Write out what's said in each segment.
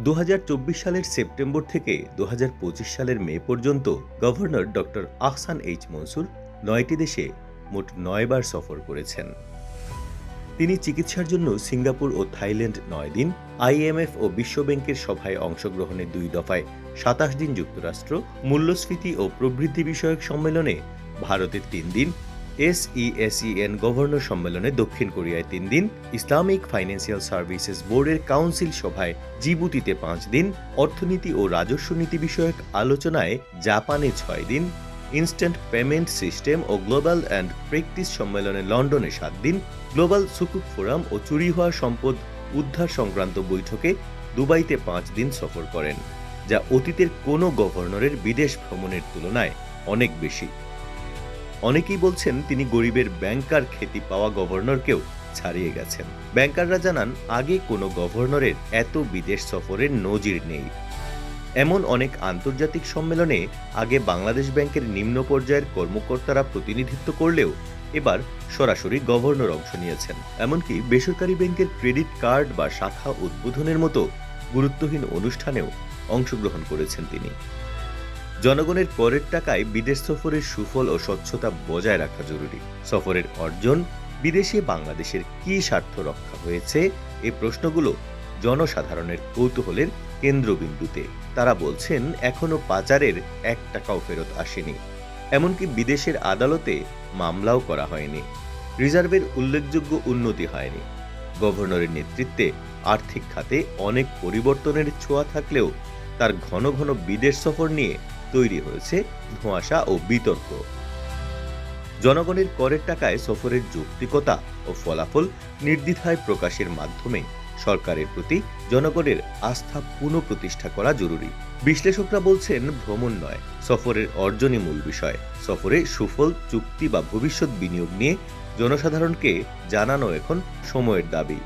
2024 সালের সেপ্টেম্বর থেকে 2025 সালের মে পর্যন্ত governor doctor Ahsan H Mansur 9টি দেশে মোট 9 বার সফর করেছেন। তিনি চিকিৎসার জন্য সিঙ্গাপুর ও থাইল্যান্ড 9 দিন, আইএমএফ ও বিশ্বব্যাংকের সভায় অংশগ্রহণে 2 দফায় 27 দিন যুক্তরাষ্ট্র, মূল্যস্ফীতি ও প্রবৃদ্ধি বিষয়ক সম্মেলনে ভারতে 3 দিন, এসইএসইএন গভর্নর সম্মেলনে দক্ষিণ কোরিয়ায় 3 দিন, ইসলামিক ফাইন্যান্সিয়াল সার্ভিসেস বোর্ডের কাউন্সিল সভায় জিবুতিতে 5 দিন, অর্থনীতি ও রাজস্ব নীতি বিষয়ক আলোচনায় জাপানে 6 দিন, ইনস্ট্যান্ট পেমেন্ট সিস্টেম ও গ্লোবাল অ্যান্ড প্র্যাকটিস সম্মেলনে লন্ডনে 7 দিন, গ্লোবাল সুকুক ফোরাম ও চুরি হওয়া সম্পদ উদ্ধার সংক্রান্ত বৈঠকে দুবাইতে 5 দিন সফর করেন, যা অতীতের কোনো গভর্নরের বিদেশ ভ্রমণের তুলনায় অনেক বেশি। অনেকেই বলছেন তিনি গরিবের ব্যাংকার খ্যাতি পাওয়া গভর্নরকেও ছাড়িয়ে গেছেন। ব্যাংকাররা জানান আগে কোনো গভর্নরের এত বিদেশ সফরের নজির নেই। এমন অনেক আন্তর্জাতিক সম্মেলনে আগে বাংলাদেশ ব্যাংকের নিম্ন পর্যায়ের কর্মকর্তারা প্রতিনিধিত্ব করলেও এবার সরাসরি গভর্নর অংশ নিয়েছেন। এমনকি বেসরকারি ব্যাংকের ক্রেডিট কার্ড বা শাখা উদ্বোধনের মতো গুরুত্বহীন অনুষ্ঠানেও অংশগ্রহণ করেছেন তিনি। জনগণের করের টাকায় বিদেশ সফরের সুফল ও স্বচ্ছতা বজায় রাখা জরুরি। সফরের অর্জন, বিদেশে বাংলাদেশের কী স্বার্থ রক্ষা হয়েছে, এই প্রশ্নগুলো জনসাধারণের কৌতূহলের কেন্দ্রবিন্দুতে। তারা বলছেন এখনো পাচারের 1 টাকাও ফেরত আসেনি, এমনকি বিদেশের আদালতে মামলাও করা হয়নি। রিজার্ভের উল্লেখযোগ্য উন্নতি হয়নি। গভর্নরের নেতৃত্বে আর্থিক খাতে অনেক পরিবর্তনের ছোঁয়া থাকলেও তার ঘন ঘন বিদেশ সফর নিয়ে তৈরি হয়েছে ধোঁয়াশা ও বিতর্ক। জনগণের করের টাকায় সফরের যৌক্তিকতা ও ফলাফল নির্দ্বিধায় প্রকাশের মাধ্যমে সরকারের প্রতি জনগণের আস্থা পুনঃপ্রতিষ্ঠা করা জরুরি। বিশ্লেষকরা বলছেন ভ্রমণ নয়, সফরের অর্জনই মূল বিষয়। সফরে সুফল, চুক্তি বা ভবিষ্যৎ বিনিয়োগ নিয়ে জনসাধারণকে জানানো এখন সময়ের দাবি।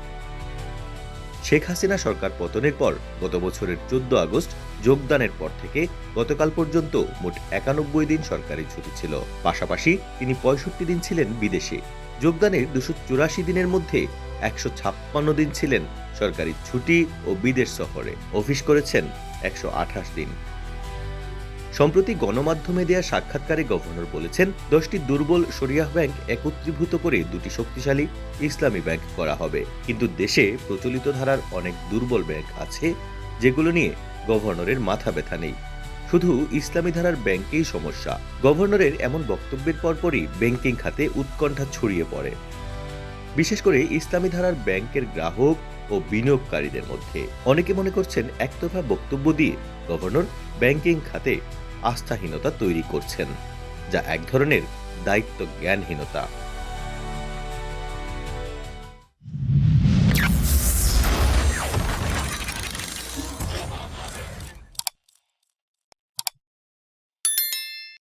শেখ হাসিনা সরকার পতনের পর গত বছরের 14 আগস্ট যোগদানের পর থেকে গতকাল পর্যন্ত মোট 91 দিন সরকারি ছুটি ছিল। পাশাপাশি তিনি 65 দিন ছিলেন বিদেশে। যোগদানের 284 দিনের মধ্যে 156 দিন ছিলেন সরকারি ছুটি ও বিদেশ সফরে। অফিস করেছেন 128 দিন। সম্প্রতি গণমাধ্যমে দেয়া সাক্ষাৎকারে গভর্নর বলেছেন 10টি দুর্বল শরিয়াহ ব্যাংক একত্রীভূত করে 2টি শক্তিশালী ইসলামী ব্যাংক করা হবে। কিন্তু দেশে প্রচলিত ধারার অনেক দুর্বল ব্যাংক আছে, যেগুলো নিয়ে গভর্নরের মাথা ব্যথা নেই। শুধু ইসলামী ধারার ব্যাংকেই সমস্যা। গভর্নরের এমন বক্তব্যের পরপরই ব্যাংকিং খাতে উৎকণ্ঠা ছড়িয়ে পড়ে, বিশেষ করে ইসলামী ধারার ব্যাংকের গ্রাহক ও বিনিয়োগকারীদের মধ্যে। অনেকে মনে করছেন একতরফা বক্তব্য দিয়ে গভর্নর ব্যাংকিং খাতে আস্থাহীনতা তৈরি করছেন, যা এক ধরনের দায়িত্ব জ্ঞানহীনতা।